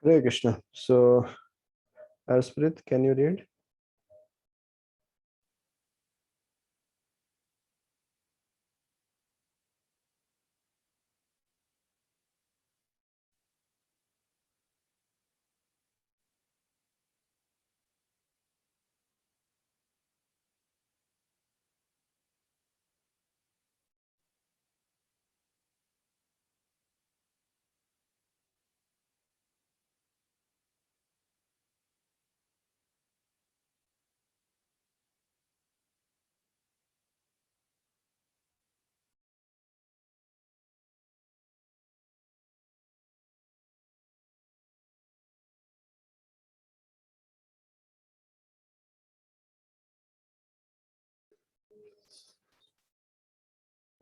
Hare Krishna. So, Arsprit, can you read?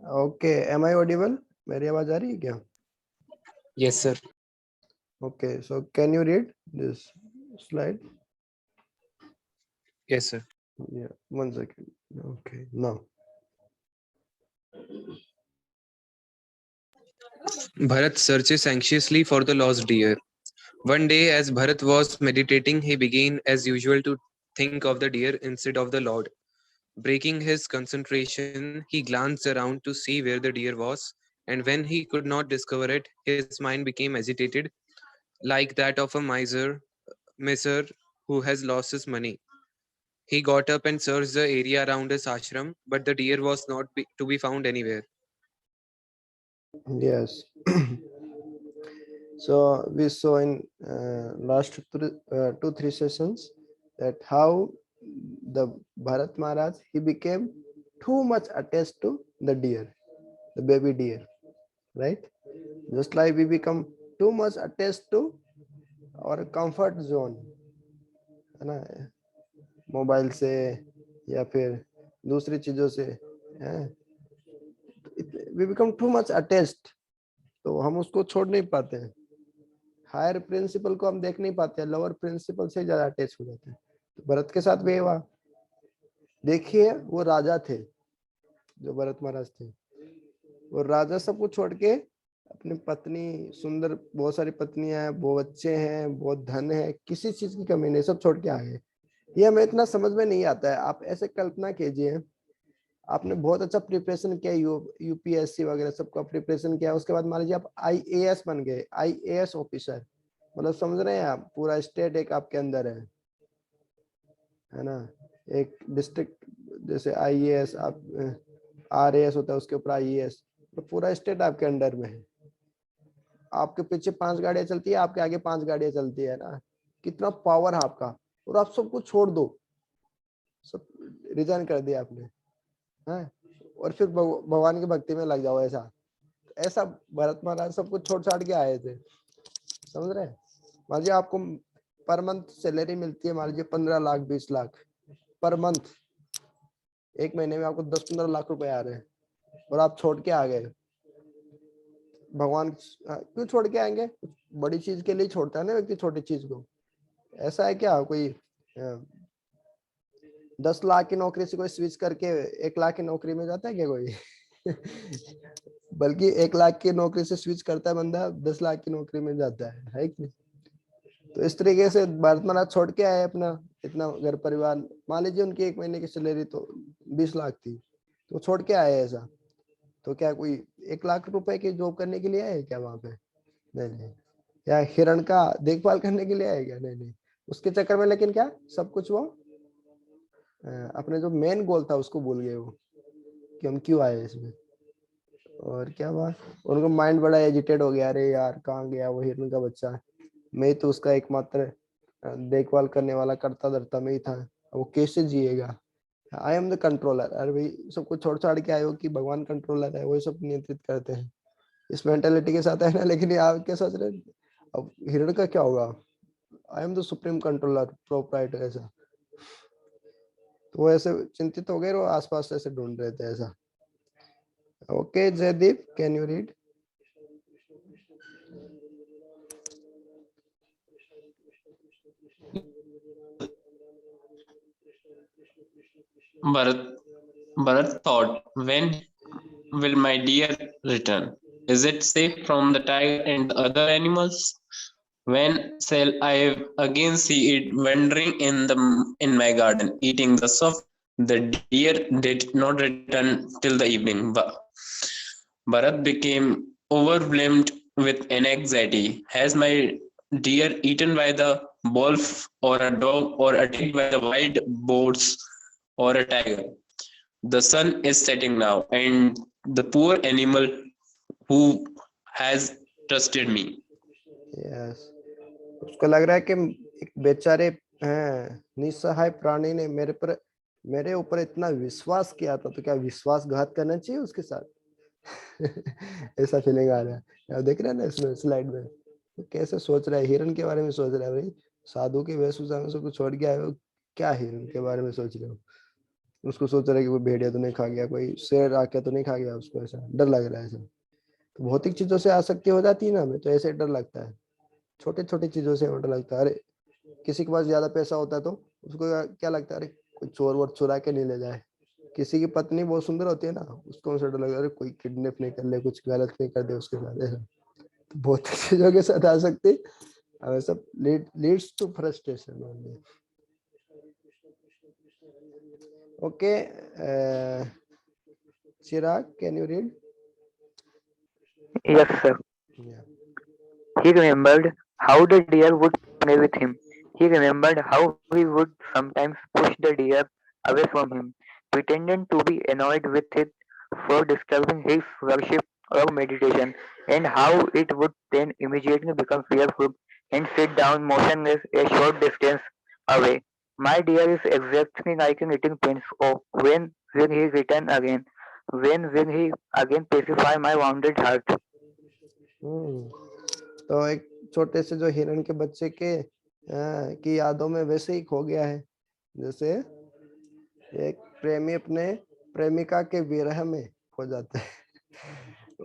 Okay. Am I audible? मेरी आवाज आ रही है क्या? Yes, sir. Okay. So, can you read this slide? Yes, sir. Yeah. 1 second. Okay. Now. Bharat searches anxiously for the lost deer. One day, as Bharat was meditating, he began, as usual, to think of the deer instead of the Lord. Breaking his concentration, he glanced around to see where the deer was, and when he could not discover it, his mind became agitated, like that of a miser who has lost his money. He got up and searched the area around his ashram, but the deer was not to be found anywhere. Yes. So, we saw in last 2-3 sessions that how the Bharat Maharaj, he became too much attached to the deer, the baby deer, right? Just like we become too much attached to our comfort zone, है ना, mobile से या फिर दूसरी चीजों से, we become too much attached, तो हम उसको छोड़ नहीं पाते हैं। हायर प्रिंसिपल को हम देख नहीं पाते हैं, लोअर प्रिंसिपल से ज्यादा अटैच हो जाते हैं। तो भरत के साथ भी हुआ। देखिए, वो राजा थे, जो भरत महाराज थे, वो राजा सब कुछ छोड़ के अपनी पत्नी, सुंदर बहुत सारी पत्नियां हैं, बहुत बच्चे हैं, बहुत धन है, किसी चीज की कमी नहीं, सब छोड़ के आ गए। ये हमें इतना समझ में नहीं आता है। आप ऐसे कल्पना कीजिए, आपने बहुत अच्छा प्रिपरेशन किया, यूपीएससी वगैरह सबका प्रिपरेशन किया, उसके बाद मान लीजिए आप आईएएस बन गए, आईएएस ऑफिसर, मतलब समझ रहे हैं आप, पूरा स्टेट एक आपके अंदर है ना, एक डिस्ट्रिक्ट जैसे आईएएस, आप आरएएस होता है, उसके ऊपर आईएएस, तो पूरा स्टेट आपके अंडर में है। आपके पीछे 5 गाड़ियां चलती है, आपके आगे 5 गाड़ियां चलती है ना, कितना पावर है आपका, और आप सब कुछ छोड़ दो, सब रिजाइन कर दिया आपने, है, और फिर भगवान की भक्ति में लग जाओ। ऐसा ऐसा भरत महाराज सब कुछ छोड़ छाड़ के आए थे, समझ रहे हैं। मान लीजिए आपको पर मंथ सैलरी मिलती है, मान लीजिए 15 लाख 20 लाख पर मंथ, एक महीने में आपको 10-15 लाख रुपए आ रहे हैं, और आप छोड़ के आ गए। भगवान क्यों छोड़ के आएंगे? बड़ी चीज के लिए छोड़ता है ना व्यक्ति छोटी चीज को। ऐसा है क्या, कोई 10 लाख की नौकरी से कोई स्विच करके 1 लाख की नौकरी में जाता है क्या कोई? बल्कि 1 लाख की नौकरी से स्विच करता है बंदा, 10 लाख की नौकरी में जाता है कि नहीं? तो इस तरीके से भारत महाराज छोड़ के आए अपना इतना घर परिवार। मान लीजिए उनकी 1 महीने की सैलरी तो 20 लाख थी, तो छोड़ के आए ऐसा। तो क्या कोई 1 लाख रुपए की जॉब करने के लिए आए क्या वहां पे? नहीं नहीं। या हिरण का देखभाल करने के लिए आए क्या? नहीं नहीं। उसके चक्कर में लेकिन क्या सब कुछ वो अपने जो मेन गोल था उसको भूल गए वो, कि हम क्यों आए इसमें। और क्या हुआ, उनको माइंड बड़ा एजिटेट हो गया, अरे यार कहाँ गया वो हिरण का बच्चा, मैं तो उसका एकमात्र देखभाल करने वाला, करता धरता में ही था, वो कैसे जिएगा। I am the controller. अरे भाई सब कुछ छोड़ छाड़ के आए हो कि भगवान कंट्रोलर है, वही सब नियंत्रित करते हैं, इस मेंटेलिटी के साथ है ना। लेकिन ये आप क्या सोच रहे हैं, अब हिरण का क्या होगा, आई am the supreme controller proprietor, ऐसा। तो वो ऐसे चिंतित हो गए, वो आसपास ऐसे ढूंढ रहे थे ऐसा। Okay Jaydeep, can you read? Bharat thought, when will my deer return? Is it safe from the tiger and the other animals? When shall I again see it wandering in my garden, eating the soft? The deer did not return till the evening. Bharat became overwhelmed with anxiety. Has my deer eaten by the wolf or a dog or attacked by the wild boars or a tiger? The sun is setting now, and the poor animal who has trusted me. Yes, उसको लग रहा है कि एक बेचारे हैं निस्सहाय प्राणी ने मेरे ऊपर इतना विश्वास किया था, तो क्या विश्वासघात करना चाहिए उसके साथ? ऐसा फीलिंग आ रहा है। आप देख रहे हैं ना इसमें स्लाइड में, तो कैसे सोच रहा है, हिरन के बारे में सोच रहा है। भाई साधु के वेशभूषा में सबको छोड़ के आए हो, क्या हिरन के बारे में सोच रहे हो? उसको सोच रहा है कि कोई भेड़िया तो नहीं खा गया, कोई शेर आके तो नहीं खा गया उसको, ऐसा डर लग रहा है। ऐसा तो भौतिक चीजों से आसक्ति हो जाती है ना हमें, तो ऐसे डर लगता है। छोटे छोटे चीजों से डर लगता है। अरे किसी के पास ज्यादा पैसा होता है तो उसको क्या लगता है, अरे कोई चोर वोर चुरा के नहीं ले जाए। किसी की पत्नी बहुत सुंदर होती है ना, उसको उनसे डर लगता है, अरे कोई किडनैप नहीं कर ले, कुछ गलत नहीं कर दे उसके साथ। ऐसा तो बहुत चीजों के साथ आ सकती है, सब leads to frustration only. Okay, Chirag, can you read? Yes, sir. Yeah. He remembered how the deer would play with him. He remembered how he would sometimes push the deer away from him, pretending to be annoyed with it for disturbing his worship or meditation, and how it would then immediately become fearful and sit down motionless a short distance away. My deer is exactly like an eating prince. Oh, when will he return again? When will he again pacify my wounded heart? तो एक छोटे से जो हिरण के बच्चे के की यादों में वैसे ही खो गया है, जैसे एक प्रेमी अपने प्रेमिका के विरह में खो जाता है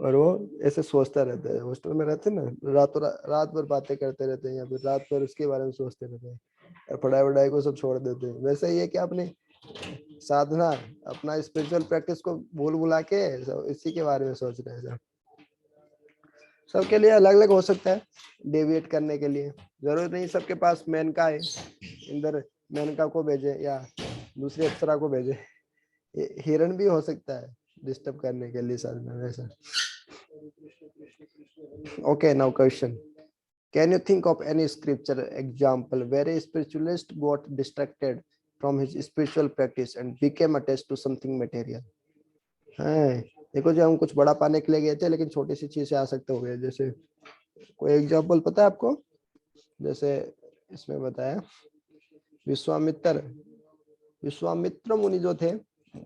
और वो ऐसे सोचता रहता है। हॉस्टल में रहते ना, रात भर बातें करते रहते हैं, या फिर रात भर उसके बारे में सोचते रहते हैं और पढ़ाई वढ़ाई को सब छोड़ देते हैं। वैसे ही है कि अपनी साधना, अपना स्पिरिचुअल प्रैक्टिस को भूल भुला के इसी के बारे में सोच रहे हैं। सबके लिए अलग अलग हो सकता है डेविएट करने के लिए। जरूरत नहीं सबके पास मेनका है, इंदर मेनका को भेजे या दूसरी अप्सरा को भेजे। हिरण भी हो सकता है डिस्टर्ब करने के लिए साधना वैसा। Okay, now question, can you think of any scripture example where a spiritualist got distracted from his spiritual practice and became attached to something material? देखो, जब हम कुछ बड़ा पाने के लिए गए थे लेकिन छोटी सी चीज से आसक्त हो गए, जैसे कोई एग्जांपल पता है आपको? जैसे इसमें बताया विश्वामित्र मुनि जो थे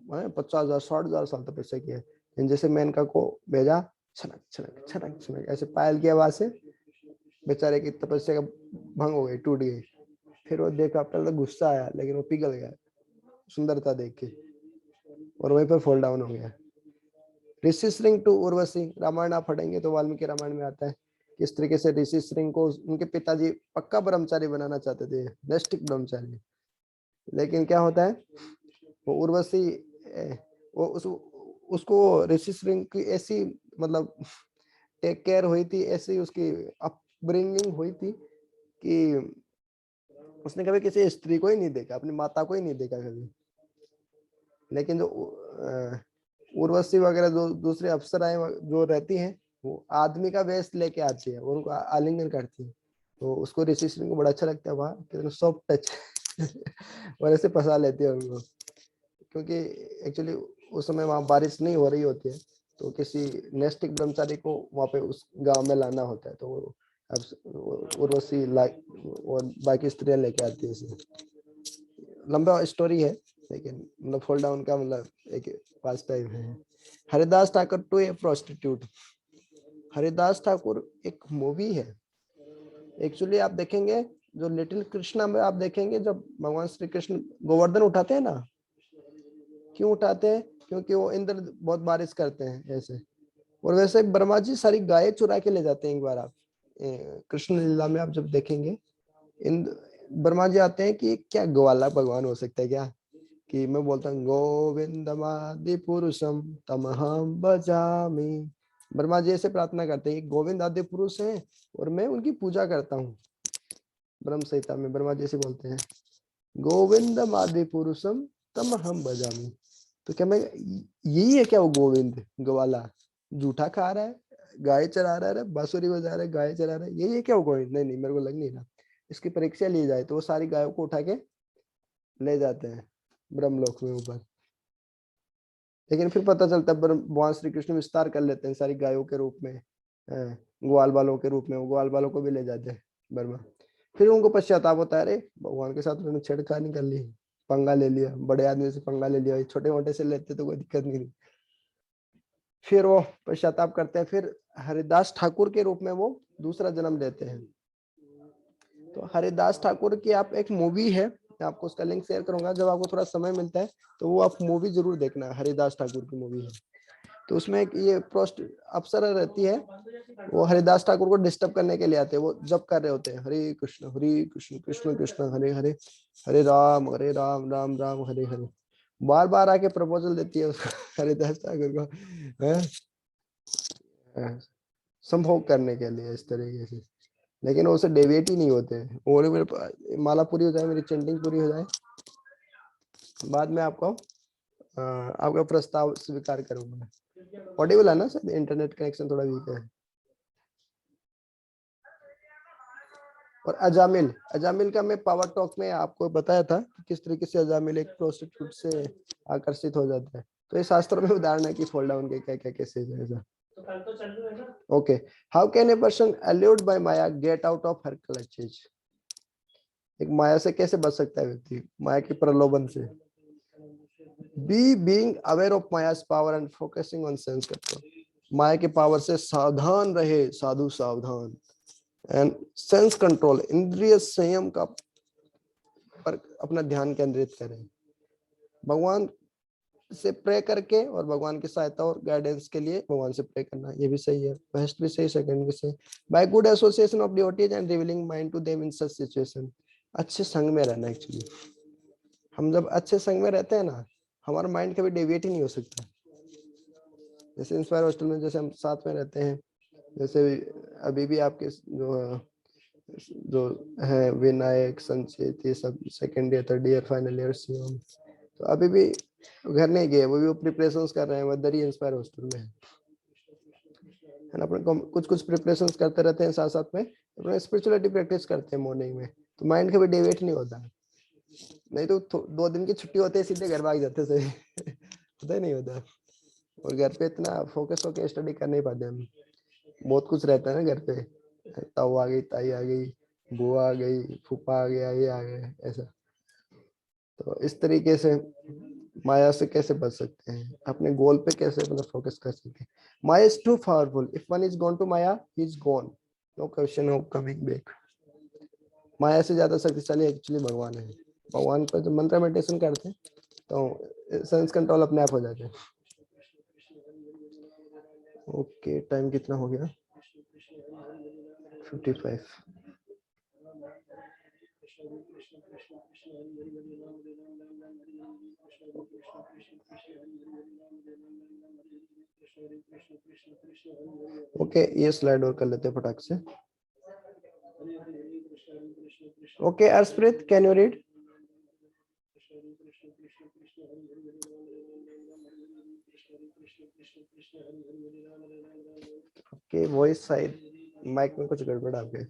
50,000 60,000 साल तपस्या किए, जैसे मेनका को भेजा, छनक छनक छनक छनक ऐसे पायल की आवाज से बेचारे की तपस्या का भंग हो गई, टूट गई। फिर वो देखा, पहले तो गुस्सा आया लेकिन वो पिघल गया सुंदरता देख के और वहीं पर फॉल डाउन हो गया। ऋषि श्रृंग टू उर्वशी, रामायण आप पढ़ेंगे तो वाल्मीकि रामायण में आता है किस तरीके से ऋषि श्रृंग को उनके पिताजी पक्का ब्रह्मचारी बनाना चाहते थे, नैष्ठिक ब्रह्मचारी। लेकिन क्या होता है, वो उर्वशी वो उसको ऋषि श्रृंग की ऐसी मतलब टेक केयर हुई थी, ऐसी उसकी अपब्रिंगिंग हुई थी कि उसने कभी किसी स्त्री को ही नहीं देखा, अपनी माता को ही नहीं देखा कभी। लेकिन जो उर्वशी वगैरह जो दूसरे अप्सराएं जो रहती हैं, वो आदमी का वेश लेके आती है और उनको आलिंगन करती है, तो उसको ऋषि श्रृंग को बड़ा अच्छा लगता है, वहाँ कितना सॉफ्ट टच और ऐसे फंसा लेती है उनको। क्योंकि एक्चुअली उस समय वहाँ बारिश नहीं हो रही होती है, तो किसी नैष्ठिक ब्रह्मचारी को वहाँ पे उस गांव में लाना होता है, तो उर्वशी और बाकी स्त्रियां लेके आती है। लंबा स्टोरी है लेकिन मतलब फॉल डाउन का मतलब एक पास टाइम है। Haridas Thakur to a prostitute, Haridas Thakur एक मूवी है एक्चुअली। आप देखेंगे जो लिटिल कृष्णा में आप देखेंगे, जब भगवान श्री कृष्ण गोवर्धन उठाते हैं ना, क्यों उठाते हैं? क्योंकि वो इंद्र बहुत बारिश करते हैं ऐसे। और वैसे ब्रह्मा जी सारी गायें चुरा के ले जाते हैं। एक बार आप कृष्ण लीला में आप जब देखेंगे, ब्रह्मा जी आते हैं कि क्या ग्वाला भगवान हो सकता है क्या, कि मैं बोलता हूँ गोविंदमादि पुरुषम तमहम भजामि ब्रह्मा जी ऐसे प्रार्थना करते हैं, गोविंद आदि पुरुष हैं और मैं उनकी पूजा करता हूँ। ब्रह्म संहिता में ब्रह्मा जी ऐसे बोलते हैं, गोविंदम आदि पुरुषम तम हम भजामि। तो क्या मैं यही है क्या वो गोविंद ग्वाला जूठा खा रहा है, गाय चरा रहा है, बांसुरी बजा रहा है, गाय चरा रहा है, यही है क्या वो गोविंद? नहीं नहीं, मेरे को लग नहीं रहा। इसकी परीक्षा ली जाए तो वो सारी गायों को उठा के ले जाते हैं ब्रह्मलोक में ऊपर, लेकिन फिर पता चलता है भगवान श्री कृष्ण विस्तार कर लेते हैं सारी गायों के रूप में, ग्वाल बालों के रूप में, वो ग्वाल बालों को भी ले जाते हैं ब्रह्मा। फिर उनको पश्चाताप होता है, अरे भगवान के साथ उन्होंने छेड़खानी कर ली, पंगा ले लिया, बड़े आदमी से पंगा ले लिया, छोटे मोटे से लेते तो कोई दिक्कत नहीं थी। फिर वो पश्चाताप करते हैं, फिर हरिदास ठाकुर के रूप में वो दूसरा जन्म लेते हैं। तो हरिदास ठाकुर की आप एक मूवी है, मैं आपको उसका लिंक शेयर करूंगा, जब आपको थोड़ा समय मिलता है तो वो आप मूवी जरूर देखना, हरिदास ठाकुर की मूवी है। तो उसमें एक ये प्रोस्ट अप्सरा रहती है, वो हरिदास ठाकुर को डिस्टर्ब करने के लिए आते हैं, वो जब कर रहे होते हैं हरे कृष्ण कृष्ण कृष्ण हरे हरे, हरे राम राम राम हरे हरे, बार बार आके प्रपोजल देती है उसको हरिदास ठाकुर को संभोग करने के लिए इस तरीके से, लेकिन वो उसे डेविएट ही नहीं होते हैं। और मेरे माला पूरी हो जाए, मेरी चैंटिंग पूरी हो जाए, बाद में आपको आपका प्रस्ताव स्वीकार करूंगा। ऑडिबल है ना सर? इंटरनेट कनेक्शन थोड़ा वीक है। और अजामिल का मैं पावर टॉक में आपको बताया था कि किस तरीके से अजामिल एक प्रोस्टिट्यूट से आकर्षित हो जाता है। तो ये शास्त्र में उदाहरण है कि फोल्ड डाउन के क्या क्या केसेस है ऐसा। Okay, how can a person allured by Maya get out of her clutches? एक माया से कैसे बच सकता है व्यक्ति, माया के प्रलोभन से? Be being aware of maya's power and focusing on sense control. माया के पावर से सावधान रहे, साधु सावधान। एंड सेंस कंट्रोल, इंद्रिय संयम का पर अपना ध्यान केंद्रित करें। भगवान से प्रे करके और भगवान की सहायता और गाइडेंस के लिए भगवान से प्रे करना, ये भी सही है। फर्स्ट भी सही, सेकंड भी सही। By good association of devotees and revealing mind to them in such situation. अच्छे संग में रहना। एक्चुअली हम जब अच्छे संग में रहते हैं ना, हमारा माइंड कभी डेविएट ही नहीं हो सकता। जैसे इंस्पायर हॉस्टल में जैसे हम साथ में रहते हैं, जैसे अभी भी आपके जो है विनायक, संचित, ये सब second year, third year, final year Shivam, तो अभी भी घर नहीं गए, वो भी प्रिपरेशंस कर रहे हैं, वदरी इंस्पायर हॉस्टल में है ना। अपन कुछ प्रिपरेशंस करते रहते हैं, साथ साथ में अपने स्पिरिचुअलिटी प्रैक्टिस करते हैं मॉर्निंग में, तो माइंड कभी डेविएट नहीं होता। नहीं तो 2 दिन की छुट्टी होते है सीधे घर भाग जाते से पता ही नहीं होता। और घर पे इतना फोकस होकर स्टडी कर नहीं पाते हम, बहुत कुछ रहता है ना घर पे, ताऊ आ गई, ताई आ गई, बुआ आ गई, फूफा आ गया, ये आ गया, ऐसा। तो इस तरीके से माया से कैसे बच सकते हैं, अपने गोल पे कैसे मतलब फोकस कर सकते हैं। Maya is too powerful, if one is gone to maya he is gone, no question of coming back. माया से ज्यादा शक्तिशाली एक्चुअली भगवान है। भगवान पर जब मंत्र मेडिटेशन करते हैं तो सेंस कंट्रोल अपने आप हो जाते हैं। ओके, टाइम कितना हो गया? 55। ओके, ये स्लाइड और कर लेते हैं फटाक से। Okay, Arshpreet, can you read? Okay, voice शायद माइक में कुछ गड़बड़ आ गई।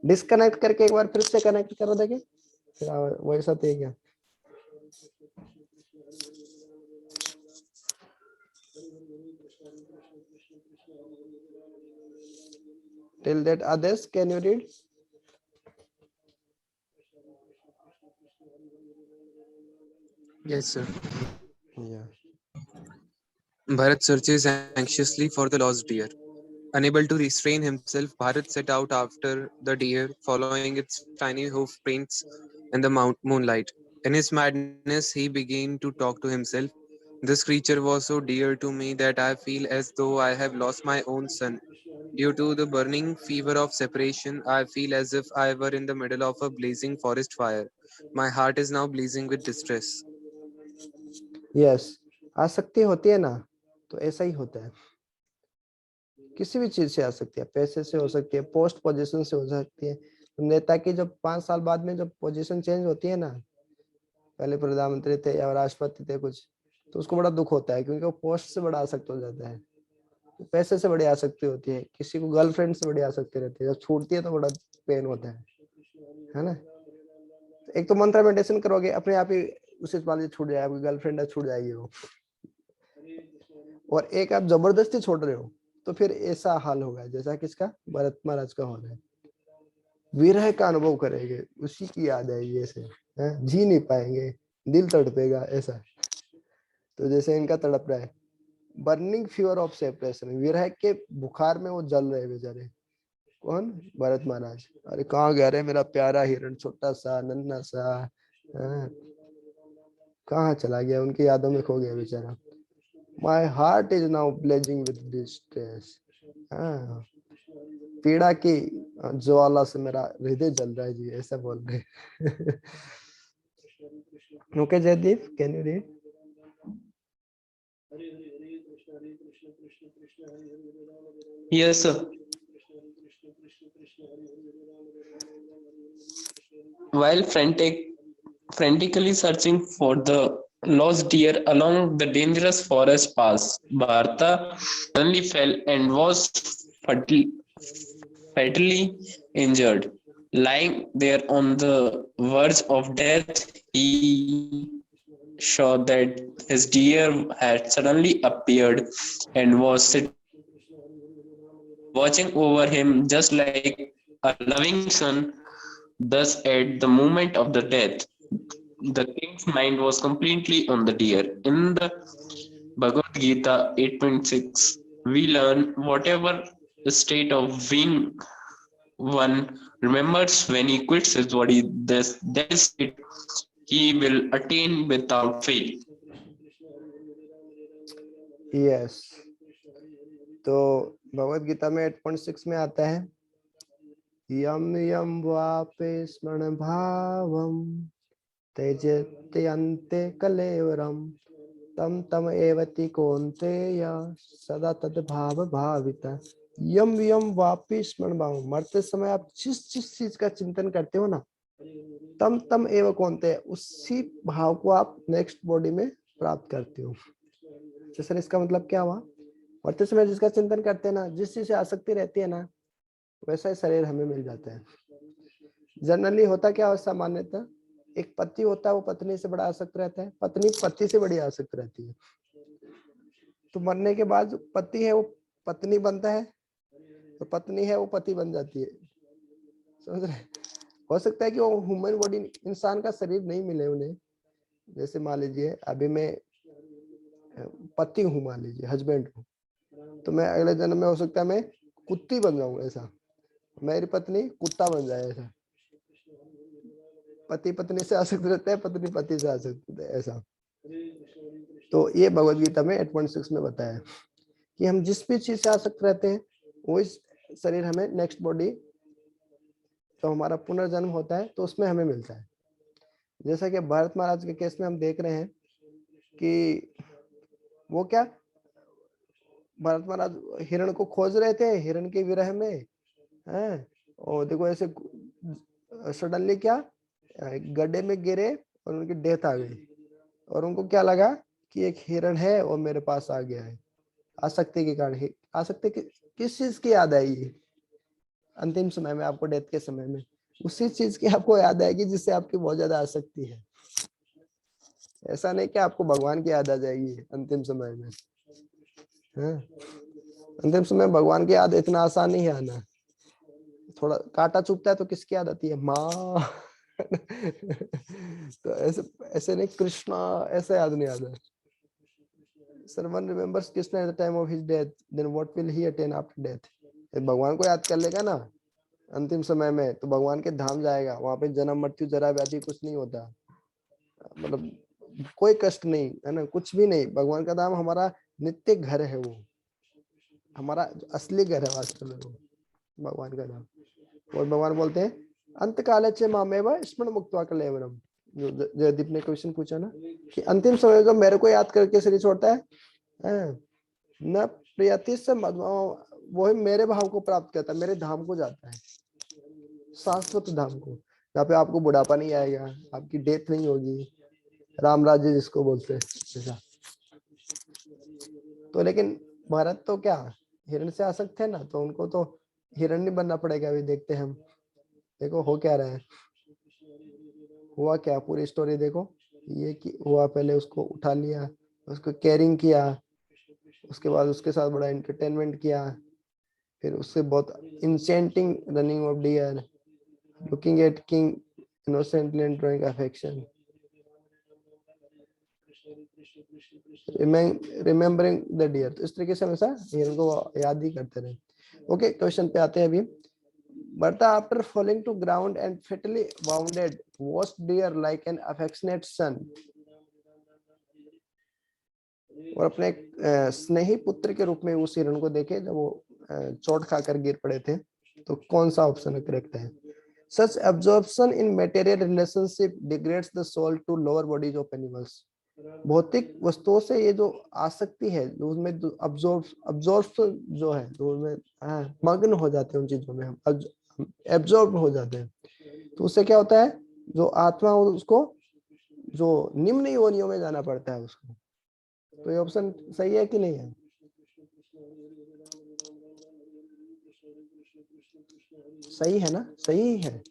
डिस्कनेक्ट करके एक बार फिर से कनेक्ट करो, देखें फिर वॉइस आती है क्या? Till that, others, can you read? Yes, sir. Yeah. Bharat searches anxiously for the lost deer. Unable to restrain himself, Bharat set out after the deer, following its tiny hoof prints in the moonlight. In his madness, he began to talk to himself. This creature was so dear to me that I feel as though I have lost my own son. Due to the burning fever of separation, I feel as if I were in the middle of a blazing forest fire. My heart is now blazing with distress. Yes, आसक्ति होती है ना, तो ऐसा ही होता है। किसी भी चीज से आ सकती है, पैसे से हो सकती है, पोस्ट पोजीशन से हो सकती है। नेता की जब 5 साल बाद में जब पोजीशन चेंज होती है ना, पहले प्रधानमंत्री थे या राष्ट्रपति थे कुछ, तो उसको बड़ा दुख होता है क्योंकि वो पोस्ट से बड़ा आसक्त हो जाता है। पैसे से बड़ी आसक्ति होती है, किसी को गर्लफ्रेंड से बड़ी आसक्ति रहती है, जब छूटती है तो बड़ा पेन होता है ना। एक तो मंत्र मेडिटेशन करोगे अपने आप ही उसे छूट जाएगा, आपकी गर्लफ्रेंड छूट जाएगी वो। और एक आप जबरदस्ती छोड़ रहे हो तो फिर ऐसा हाल होगा जैसा किसका, भरत महाराज का हो रहा है। विरह का अनुभव करेंगे, उसी की याद आएगी, ऐसे जी नहीं पाएंगे, दिल तड़पेगा ऐसा। तो जैसे इनका तड़प रहा है, बर्निंग फीवर ऑफ सेपरेशन, विरह के बुखार में वो जल रहे बेचारे। कौन? भरत महाराज। अरे कहाँ गया रे मेरा प्यारा हिरण, छोटा सा नन्हा सा, कहाँ चला गया, उनकी यादों में खो गया बेचारा। My heart is now blazing with distress, पीड़ा की ज्वाला से मेरा हृदय जल रहा है जी, ऐसा बोल रहे। Okay Jaydeep, can you read? Yes, sir. While frantically searching for the lost deer along the dangerous forest paths, Bharata suddenly fell and was fatally injured. Lying there on the verge of death, he saw that his deer had suddenly appeared and was sitting watching over him just like a loving son. Thus, at the moment of the death, the king's mind was completely on the deer. In the Bhagavad Gita 8.6, we learn whatever the state of being one remembers when he quits his body, that state he will attain without fail. Yes. तो भगवद गीता में 8.6 में आता है, यम यम वापे स्मरण भावम त्यजत्यन्ते कलेवरम तम तम एवति कौन्तेय सदा तद भाव भाविता। यम यम वापि स्मरण भावम, मरते समय आप जिस जिस चीज का चिंतन करते हो ना, तम तम एव कौन्तेय, उसी भाव को आप नेक्स्ट बॉडी में प्राप्त करते हो। तो सर इसका मतलब क्या हुआ? मरते समय जिसका चिंतन करते हैं ना, जिस चीज से आसक्ति रहती है ना, वैसा ही शरीर हमें मिल जाता है। जनरली होता क्या है सामान्यतः, एक पति होता है वो पत्नी से बड़ा आसक्त रहता है, पत्नी पति से बड़ी आसक्त रहती है। तो मरने के बाद पति है वो पत्नी बनता है, तो पत्नी है वो पति बन जाती है। समझ रहे? हो सकता है कि वो ह्यूमन बॉडी, इंसान का शरीर नहीं मिले उन्हें। जैसे मान लीजिए अभी मैं पति हूँ, मान लीजिए हस्बैंड हूँ, तो मैं अगले जन्म में हो सकता है मैं कुत्ती बन जाऊं, ऐसा मेरी पत्नी कुत्ता बन जाए, ऐसा। पति पत्नी से आसक्त रहता है, पत्नी पति से आसक्त रहता है, ऐसा। तो ये भगवद गीता में 8.6 में बताया है कि हम जिस भी चीज से आसक्त रहते हैं वो इस शरीर हमें नेक्स्ट बॉडी, तो हमारा पुनर्जन्म होता है तो उसमें हमें मिलता है। जैसा कि भरत महाराज के केस में हम देख रहे हैं कि वो क्या, भरत महाराज हिरण को खोज रहे थे, हिरण के विरह में हैं, और देखो ऐसे सडनली क्या गड्ढे में गिरे और उनकी डेथ आ गई, और उनको क्या लगा कि एक हिरण है और मेरे पास आ गया है। आसक्ति के कारण, आसक्ति किस चीज की याद आएगी अंतिम समय में आपको, डेथ के समय में उसी चीज की आपको याद आएगी जिससे आपकी बहुत ज्यादा आसक्ति है। ऐसा नहीं कि आपको भगवान की याद आ जाएगी अंतिम समय में। अंतिम समय भगवान की याद इतना आसान नहीं है आना। थोड़ा कांटा चुभता है तो किसकी याद आती है? माँ। तो ऐसे नहीं, कृष्णा ऐसे याद नहीं आता। Sir, one remembers Krishna at the time of his death, then what will he attain after death? भगवान को याद कर लेगा ना अंतिम समय में तो भगवान के धाम जाएगा, वहां पे जन्म मृत्यु जरा व्याधि कुछ नहीं होता, मतलब कोई कष्ट नहीं है ना, कुछ भी नहीं। भगवान का धाम हमारा नित्य घर है, वो हमारा असली घर है वास्तव में, वो भगवान का धाम। और भगवान बोलते हैं अंत काले च मामेव स्मरण मुक्त्वा कलेवरम। जो जयदीप ने क्वेश्चन पूछा ना कि अंतिम समय को मेरे को याद करके शरीर छोड़ता है, न प्रियति से वो मेरे भाव को प्राप्त करता है, मेरे धाम को जाता है, शाश्वत धाम को, जहाँ पे आपको बुढ़ापा नहीं आएगा, आपकी डेथ नहीं होगी, राम राज्य जिसको बोलते हैं ऐसा। तो लेकिन भरत तो क्या हिरण से आसक्त थे ना, तो उनको तो हिरण नहीं बनना पड़ेगा। अभी देखते हैं हम, देखो हो क्या रहा है, हुआ क्या, पूरी स्टोरी देखो। ये कि हुआ, पहले उसको उठा लिया, उसको केयरिंग किया, उसके बाद उसके साथ बड़ा एंटरटेनमेंट किया, फिर उससे बहुत incessantly running of deer, looking at king innocently and drawing affection, remembering the deer. तो इस तरीके से हमेशा हिरण को याद ही करते रहे। ओके, क्वेश्चन पे आते हैं अभी। Bertha, after falling to ground and fatally wounded, watched deer like an affectionate son. और अपने स्नेही पुत्र के रूप में उस हिरण को देखे जब वो चोट खाकर गिर पड़े थे। तो कौन सा ऑप्शन करेक्ट है? Such absorption in material relationship degrades the soul to lower bodies of animals. भौतिक वस्तुओं से ये जो आसक्ति है, जो उसमें अब्जॉर्प्शन जो है, जो उसमें मग्न हो जाते हैं उन चीजों में, हम एब्जॉर्ब हो जाते हैं, तो उससे क्या होता है, जो आत्मा उसको जो निम्न योनियों में जाना पड़ता है उसको। तो ये ऑप्शन सही है कि नहीं है? सही है ना? सही है,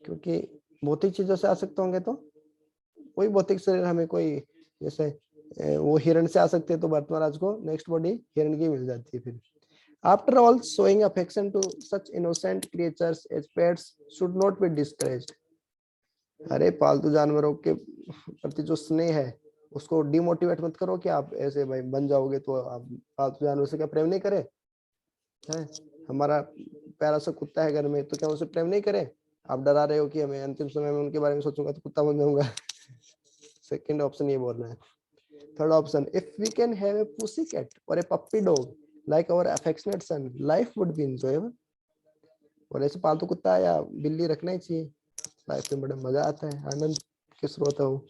क्योंकि भौतिक चीजों से आसक्त होंगे तो कोई भौतिक शरीर हमें, कोई जैसे वो हिरण से आ सकते हैं तो भरतमहाराज को नेक्स्ट बॉडी हिरण की मिल जाती है। फिर after all showing affection to such innocent creatures as pets should not be discouraged. अरे पालतू जानवरों के प्रति जो स्नेह है उसको डिमोटिवेट मत करो कि आप ऐसे भाई बन जाओगे तो आप पालतू जानवर से क्या प्रेम नहीं करें? है हमारा प्यारा सा कुत्ता है घर में, तो क्या उसे प्रेम नहीं करें? आप डरा रहे हो कि हमें अंतिम समय में उनके बारे में सोचूंगा तो कुत्ता बन जाऊंगा। सेकंड ऑप्शन ये बोल रहा है। Third option, if we can have a pussy cat और a puppy dog like our affectionate son, life would be enjoyable. और ऐसे पालतू कुत्ता या बिल्ली रखना ही चाहिए, लाइफ में बड़ा मजा आता है, आनंद के स्रोत हो।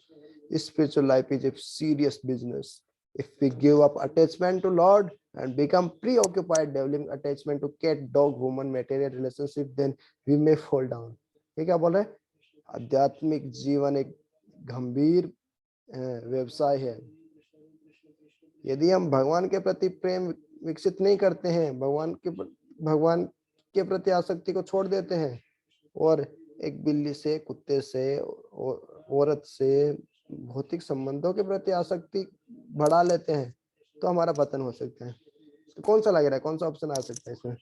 Spiritual life is a serious business. If we give up attachment to Lord and become preoccupied developing attachment to cat, dog, woman, material relationship, then we may fall down. ये क्या बोल रहे हैं? आध्यात्मिक जीवन एक गंभीर व्यवसाय है। यदि हम भगवान के प्रति प्रेम विकसित नहीं करते हैं, भगवान के प्रति आसक्ति को छोड़ देते हैं और एक बिल्ली से, कुत्ते से, औरत से, भौतिक संबंधों के प्रति आसक्ति बढ़ा लेते हैं, तो हमारा पतन हो सकता है। तो कौन सा लग रहा है, कौन सा ऑप्शन आ सकता है इसमें?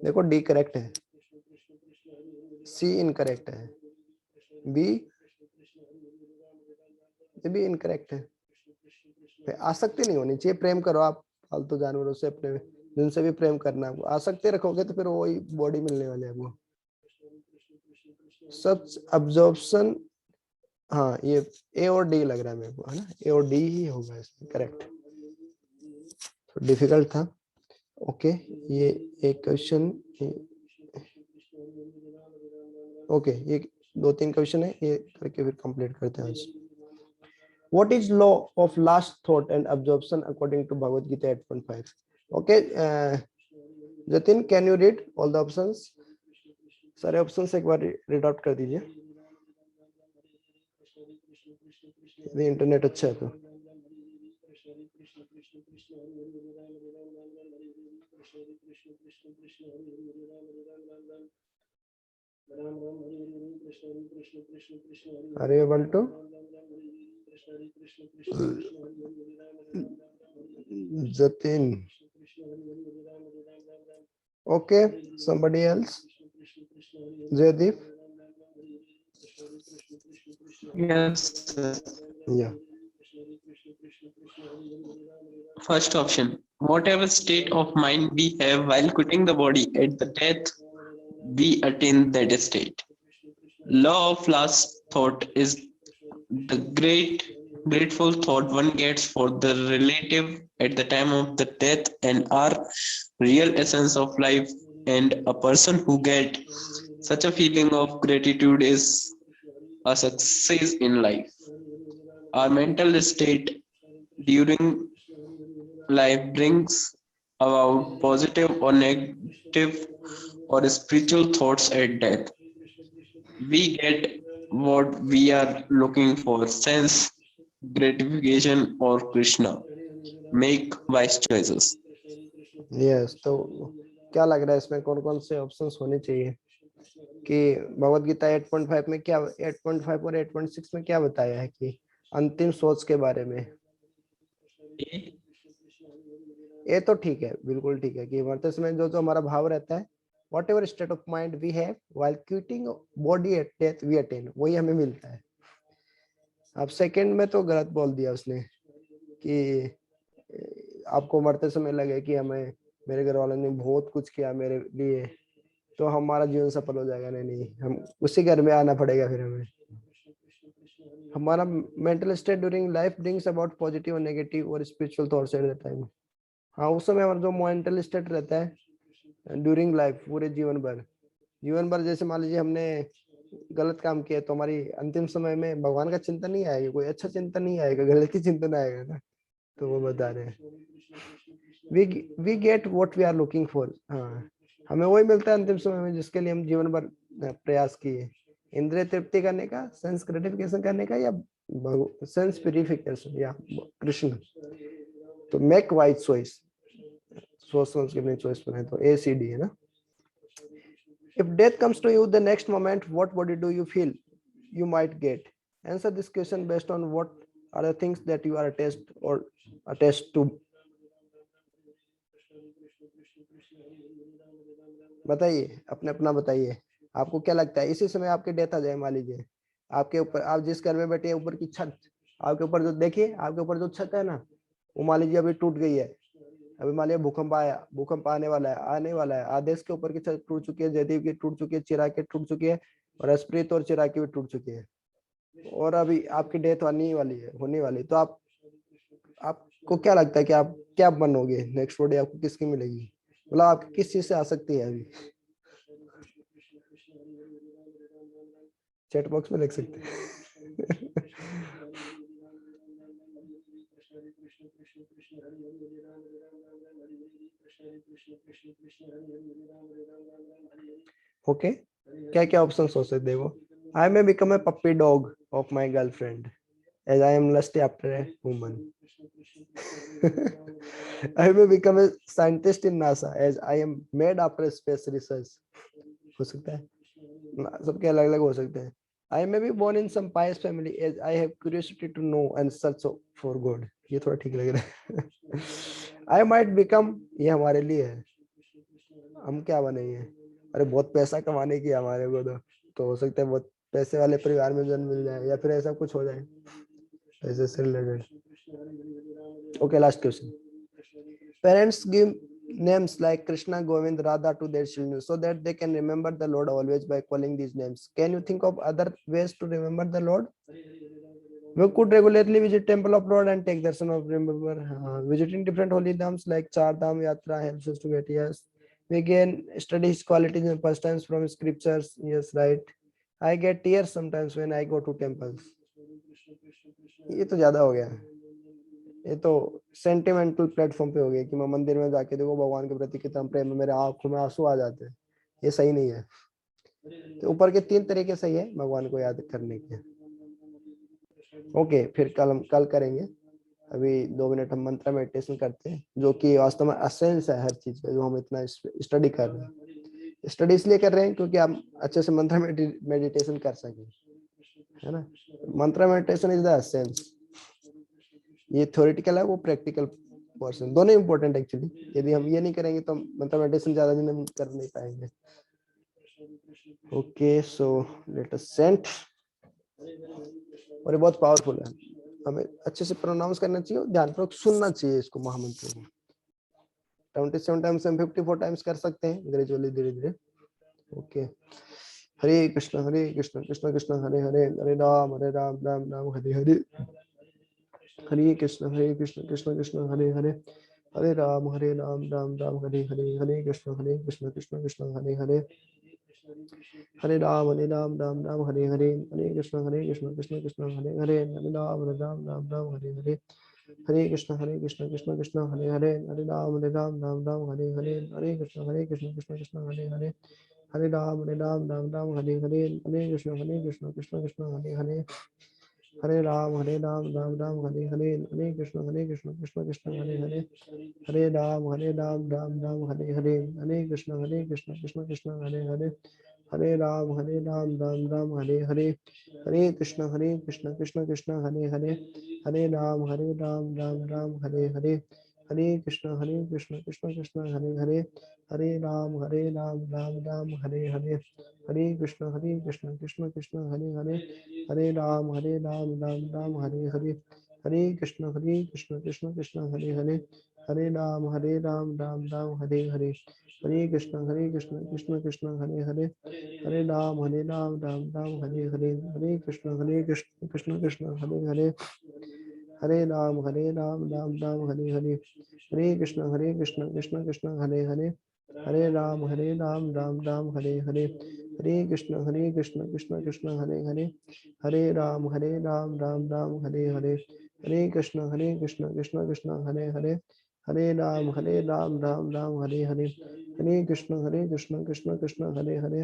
देखो डी करेक्ट है, सी इनकरेक्ट है, बी ये भी इनकरेक्ट है। आसक्ति नहीं होनी चाहिए, प्रेम करो आप फालतू जानवरों से, अपने जिनसे भी प्रेम करना है। आसक्ति रखोगे तो फिर वही बॉडी मिलने वाले है वो। सच अब्जॉर्प्शन, हाँ ये ए और डी लग रहा है मेरे को, है ना? ए और डी ही होगा इसमें करेक्ट। तो डिफिकल्ट था। ओके, ये एक क्वेश्चन, ओके ये 2-3 क्वेश्चन है, ये करके फिर कंप्लीट करते हैं आज। What is law of last thought and absorption according to Bhagavad Gita 8.5? Okay, Jatin, can you read all the options? सारे ऑप्शंस एक बार रीड आउट कर दीजिए, यदि इंटरनेट अच्छा है तो। Are you able to? Jatin. Okay, somebody else? Jaydeep? Yes, sir. Yeah. First option, whatever state of mind we have while quitting the body at the death, we attain that state. Law of last thought is the grateful thought one gets for the relative at the time of the death and our real essence of life, and a person who get such a feeling of gratitude is a success in life. Our mental state during life brings about positive or negative or spiritual thoughts at death. We get what we are looking for, sense gratification or Krishna. Make wise choices. Yes, तो क्या लग रहा है इसमें कौन कौन से options होने चाहिए कि भगवत गीता 8.5 में क्या 8.5 और 8.6 में क्या बताया है कि अंतिम सोच के बारे में? ये तो ठीक है, बिल्कुल ठीक है कि मरते समय जो जो हमारा भाव रहता है, whatever state of mind we have while quitting body at death we attain, वही हमें मिलता है। अब सेकंड में तो गलत बोल दिया उसने कि आपको मरते समय लगे कि हमें मेरे घर वालों ने बहुत कुछ किया मेरे लिए तो हमारा जीवन सफल हो जाएगा। नहीं नहीं, हम उसी घर में आना पड़ेगा फिर हमें। हमारा mental state during life brings about positive और नेगेटिव और spiritual thoughts at the time. हाँ, उस समय हमारा जो मेंटल स्टेट रहता है ड्यूरिंग लाइफ, पूरे जीवन भर जैसे मान लीजिए हमने गलत काम किया तो हमारी अंतिम समय में भगवान का चिंतन नहीं आएगा, कोई अच्छा चिंतन नहीं आएगा, गलत ही चिंतन आएगा ना। तो वो बता रहे हैं we get what we are looking for. हाँ, हमें वही मिलता है अंतिम समय में जिसके लिए हम जीवन भर प्रयास किए, इंद्रिय तृप्ति करने का, सेंस ग्रेटिफिकेशन करने का, या सेंस प्यूरिफिकेशन या कृष्ण। तो मेक वाइज चॉइस, सोच समझ के अपनी चॉइस बनाए। तो ACD है ना। If death comes to you the next moment, what body do you feel you might get? Answer this question based on what are the things that you are attached or attached to. बताइए, अपने अपना बताइए, आपको क्या लगता है इसी समय आपकी डेथ आ जाए? मान लीजिए आपके ऊपर, आप जिस घर में बैठे हैं, ऊपर की छत आपके ऊपर जो, देखिए आपके ऊपर जो छत है ना, वो मान लीजिए अभी टूट गई है। अभी मान लीजिए भूकंप आया, भूकंप आने वाला है। आदेश के ऊपर की छत टूट चुकी है, जयदेव की टूट चुकी है, चिराग की टूट चुकी है, और अस्प्रीत और चिराग की भी टूट चुकी है, और अभी आपकी डेथ होने वाली। तो आपको क्या लगता है कि आप क्या बनोगे? नेक्स्ट बॉडी आपको किसकी मिलेगी? मतलब आपकी किस चीज से आ सकती है? अभी चैट बॉक्स में लिख सकते हैं। ओके, क्या क्या ऑप्शन हो सकते? देखो, I may become a puppy dog of my girlfriend as I am lusty after a woman. I may become a scientist in NASA as I am made after space research. हो सकता है, सबके अलग अलग हो सकते हैं। I may be born in some pious family as I have curiosity to know and search for God. ये थोड़ा ठीक लग रहा है। I might become, ये हमारे लिए है, हम क्या बनेंगे? अरे बहुत पैसा कमाने की हमारे को तो हो सकता है बहुत पैसे वाले परिवार में जन्म मिल जाए, या फिर ऐसा कुछ हो जाए पैसे से related. Okay, last question. Parents give names like Krishna, Govind, Radha to their children so that they can remember the Lord always by calling these names. Can you think of other ways to remember the Lord? We could regularly visit temple of Lord and take darshan of remember. Visiting different holy dhams like Char Dham Yatra helps us to get, yes. We can study his qualities and pastimes from scriptures. Yes, right. I get tears sometimes when I go to temples. ये तो ज्यादा हो गया, ये तो sentimental platform पे हो गया कि मैं मंदिर में जाके देखो भगवान के प्रति कितना प्रेम है, मेरे आंखों में आंसू आ जाते हैं। ये सही नहीं है। तो ऊपर के 3 तरीके सही है भगवान को याद करने के। ओके, फिर कल करेंगे। अभी 2 मिनट हम मंत्र मेडिटेशन करते हैं, जो कि वास्तव में एसेंस है हर चीज का, जो हम इतना स्टडी कर रहे हैं। स्टडी इसलिए कर रहे हैं क्योंकि आप अच्छे से मंत्र मेडिटेशन कर सकें, है ना। मंत्र मेडिटेशन इज द एसेंस। ये थ्योरेटिकल है, वो प्रैक्टिकल पोर्शन, दोनों इंपॉर्टेंट एक्चुअली। यदि हम ये नहीं करेंगे तो मंत्र मेडिटेशन ज्यादा दिन हम कर नहीं पाएंगे। Okay, so let us sent. और ये बहुत पावरफुल है, हमें अच्छे से प्रोनाउंस करना चाहिए, ध्यानपूर्वक सुनना चाहिए इसको, महामंत्र को। 27 टाइम्स हम 54 टाइम्स कर सकते हैं ग्रेजुअली, धीरे धीरे। ओके, हरे कृष्ण कृष्ण कृष्ण हरे हरे, हरे राम राम राम हरे हरे, हरे कृष्ण कृष्ण कृष्ण हरे हरे, हरे राम राम राम हरे हरे, हरे कृष्ण कृष्ण कृष्ण हरे हरे, हरे राम राम राम हरे हरे, हरे कृष्ण कृष्ण कृष्ण हरे हरे, हरे राम राम राम हरे हरे, हरे कृष्ण कृष्ण कृष्ण हरे हरे, हरे राम राम राम हरे हरे, हरे कृष्ण कृष्ण कृष्ण हरे हरे, हरे राम राम हरे हरे, हरे कृष्ण कृष्ण कृष्ण हरे हरे, हरे राम राम हरे हरे, हरे कृष्ण कृष्ण कृष्ण हरे हरे, हरे राम राम हरे हरे, हरे कृष्ण कृष्ण कृष्ण हरे हरे, हरे राम राम हरे हरे, हरे कृष्ण कृष्ण कृष्ण हरे हरे, हरे राम राम हरे हरे, हरे कृष्ण कृष्ण कृष्ण हरे हरे, हरे राम राम हरे हरे, हरे कृष्ण कृष्ण कृष्ण हरे हरे, हरे राम राम हरे हरे, हरे कृष्ण कृष्ण कृष्ण हरे हरे, हरे राम राम हरे हरे, हरे कृष्ण कृष्ण कृष्ण हरे हरे, हरे राम राम हरे हरे, हरे कृष्ण कृष्ण कृष्ण हरे हरे, हरे राम राम हरे हरे, हरे कृष्ण कृष्ण कृष्ण हरे हरे, हरे राम राम हरे हरे, हरे कृष्ण कृष्ण कृष्ण हरे हरे, हरे राम राम हरे हरे, हरे कृष्ण कृष्ण कृष्ण हरे हरे, हरे राम राम हरे हरे, हरे कृष्ण कृष्ण कृष्ण हरे हरे, हरे राम राम हरे हरे, हरे कृष्ण कृष्ण कृष्ण हरे हरे, हरे राम राम हरे हरे, हरे कृष्ण कृष्ण कृष्ण हरे हरे,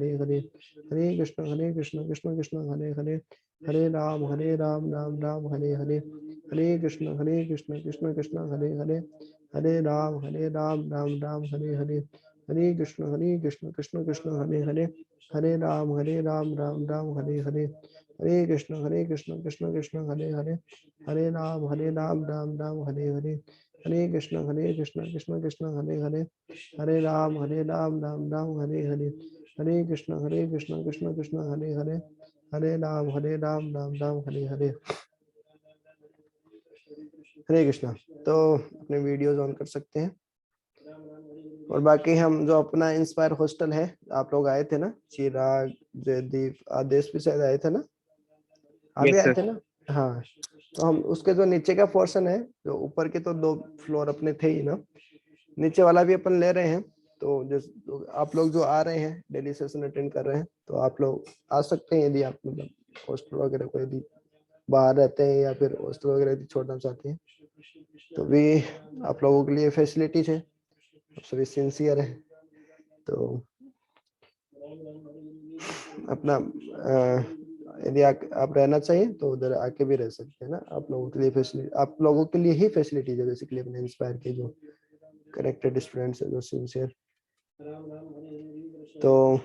हरे राम राम हरे हरे, हरे कृष्ण कृष्ण कृष्ण हरे हरे, हरे राम राम हरे हरे, हरे कृष्ण कृष्ण कृष्ण हरे हरे, हरे राम राम हरे हरे, हरे कृष्ण कृष्ण कृष्ण हरे हरे, हरे राम राम हरे हरे, हरे कृष्ण कृष्ण कृष्ण हरे हरे, हरे राम राम हरे हरे, हरे कृष्ण कृष्ण कृष्ण हरे हरे, हरे राम राम हरे हरे, हरे कृष्ण कृष्ण कृष्ण हरे हरे, हरे राम राम हरे हरे, हरे कृष्णा। तो अपने वीडियोज ऑन कर सकते हैं। और बाकी हम जो अपना इंस्पायर हॉस्टल है, आप लोग आए थे ना, चिराग, जयदीप, आदेश भी शायद आए थे ना, आप भी Yes, आए sir. थे ना? हाँ, तो हम उसके जो नीचे का पोर्शन है, जो ऊपर के तो 2 फ्लोर अपने थे ही ना, नीचे वाला भी अपन ले रहे हैं। तो जो आप लोग जो आ रहे हैं, डेली सेशन अटेंड कर रहे हैं, तो आप लोग आ सकते हैं यदि आप मतलब हॉस्टल वगैरह को यदि बाहर रहते हैं या फिर हॉस्टल वगैरह यदि छोड़ना चाहते हैं, तो भी आप लोगों के लिए फैसिलिटीज है, आप सभी सिंसियर है। तो अपना यदि आप रहना चाहिए तो उधर आके भी रह सकते हैं ना, आप लोगों के लिए फैसिलिटी, आप लोगों के लिए ही फैसिलिटीज है बेसिकली अपने इंस्पायर के जो करेक्टेड स्टूडेंट्स है, जो सिंसियर। तो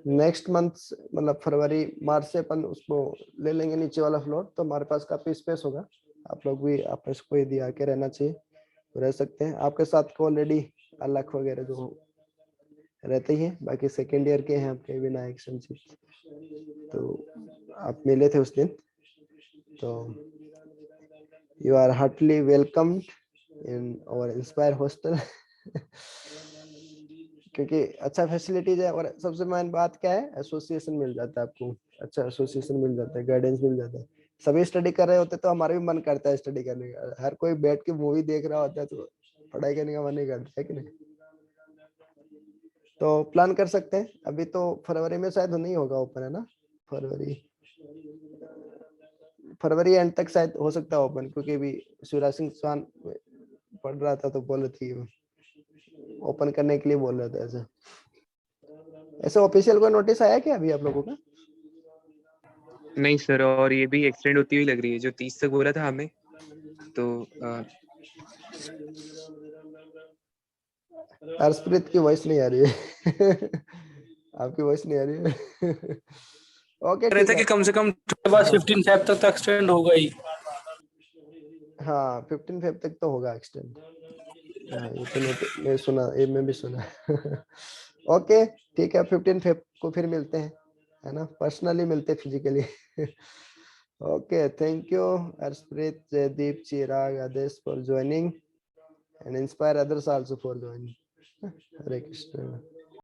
नेक्स्ट मंथ मतलब फरवरी मार्च से अपन उसको ले लेंगे नीचे वाला फ्लोर, तो हमारे पास काफी स्पेस होगा, आप लोग भी आपस को यदि आके रहना चाहिए तो रह सकते हैं। आपके साथ ऑलरेडी अलख वगैरह जो रहते ही हैं, बाकी सेकेंड ईयर के हैं आपके विनायक संचित, तो आप मिले थे उस दिन। तो you are heartily welcomed in our inspire hostel. क्योंकि अच्छा फैसिलिटीज है, और सबसे मेन बात क्या है, एसोसिएशन मिल जाता है आपको, अच्छा एसोसिएशन मिल जाता है, गाइडेंस मिल जाता है। सभी स्टडी कर रहे होते तो हमारा भी मन करता है स्टडी करने का, हर कोई बैठ के मूवी देख रहा होता है तो पढ़ाई करने का मन नहीं करता है कि नहीं। तो प्लान कर सकते हैं, अभी तो फरवरी में शायद नहीं होगा ओपन, है ना? फरवरी एंड तक शायद हो सकता है ओपन, क्योंकि अभी शिवराज सिंह चौहान पढ़ रहा था तो बोल रही थी ओपन करने के लिए बोल रहा था। ऐसा ऐसे ऑफिशियल कोई नोटिस आया क्या अभी आप लोगों का? नहीं सर, और ये भी एक्सटेंड होती हुई लग रही है, जो 30 तक बोला था हमें, तो हर्षप्रीत की वॉइस नहीं आ रही है। आपकी वॉइस नहीं आ रही है। ओके रहे ठीक थे है। कि कम से कम 15 फेब तक तो एक्सटेंड होगा ही। हाँ 15 फेब तक तो होगा एक्सटेंड। हाँ ये तो मैं सुना, ये मैं भी सुना। ओके ठीक है, 15 फेब को फिर मिलते हैं, है ना, पर्सनली मिलते physically. Okay thank you Harshpreet, Jaydeep, Chirag, Aadesh for joining and inspire others also for joining. Hare Krishna.